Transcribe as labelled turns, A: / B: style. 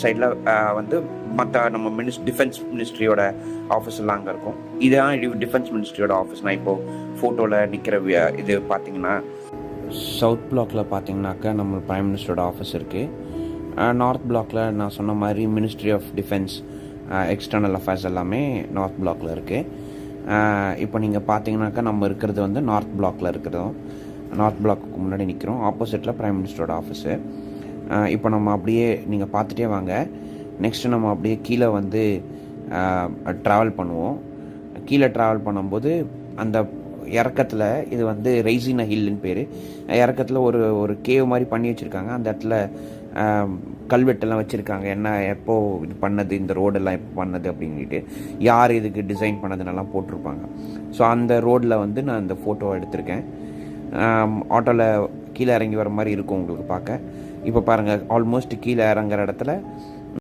A: சைடில் வந்து மற்ற நம்ம டிஃபென்ஸ் மினிஸ்ட்ரியோட ஆஃபீஸ் எல்லாம் அங்கே இருக்கும். இதுதான் டிஃபென்ஸ் மினிஸ்ட்ரியோட ஆஃபீஸ். நான் இப்போது ஃபோட்டோவில் நிற்கிற இது பார்த்தீங்கன்னா சவுத் பிளாக்கில் பார்த்தீங்கன்னாக்கா நம்ம பிரைம் மினிஸ்டரோட ஆஃபீஸ் இருக்குது. நார்த் பிளாக்கில் நான் சொன்ன மாதிரி ministry of defence external affairs எல்லாமே நார்த் பிளாக்கில் இருக்குது. இப்போ நீங்கள் பார்த்தீங்கன்னாக்கா நம்ம இருக்கிறது வந்து நார்த் பிளாக்கில் இருக்கிறதும், நார்த் பிளாக்கு முன்னாடி நிற்கிறோம். ஆப்போசிட்டில் பிரைம் மினிஸ்டரோட ஆஃபீஸு. இப்போ நம்ம அப்படியே நீங்கள் பார்த்துட்டே வாங்க. நெக்ஸ்ட்டு நம்ம அப்படியே கீழே வந்து ட்ராவல் பண்ணுவோம். கீழே ட்ராவல் பண்ணும்போது அந்த இறக்கத்தில் இது வந்து ரெய்சினா ஹில்லுன்னு பேர். இறக்கத்தில் ஒரு கேவ் மாதிரி பண்ணி வச்சுருக்காங்க. அந்த இடத்துல கல்வெட்டெல்லாம் வச்சுருக்காங்க. என்ன எப்போ இது பண்ணது, இந்த ரோடெல்லாம் எப்போ பண்ணது அப்படின்ட்டு, யார் இதுக்கு டிசைன் பண்ணதுன்னெல்லாம் போட்டிருப்பாங்க. ஸோ அந்த ரோடில் வந்து நான் இந்த ஃபோட்டோவை எடுத்திருக்கேன். ஆட்டோவில் கீழே இறங்கி வர மாதிரி இருக்கும் உங்களுக்கு பார்க்க. இப்போ பாருங்கள், ஆல்மோஸ்ட் கீழே இறங்குற இடத்துல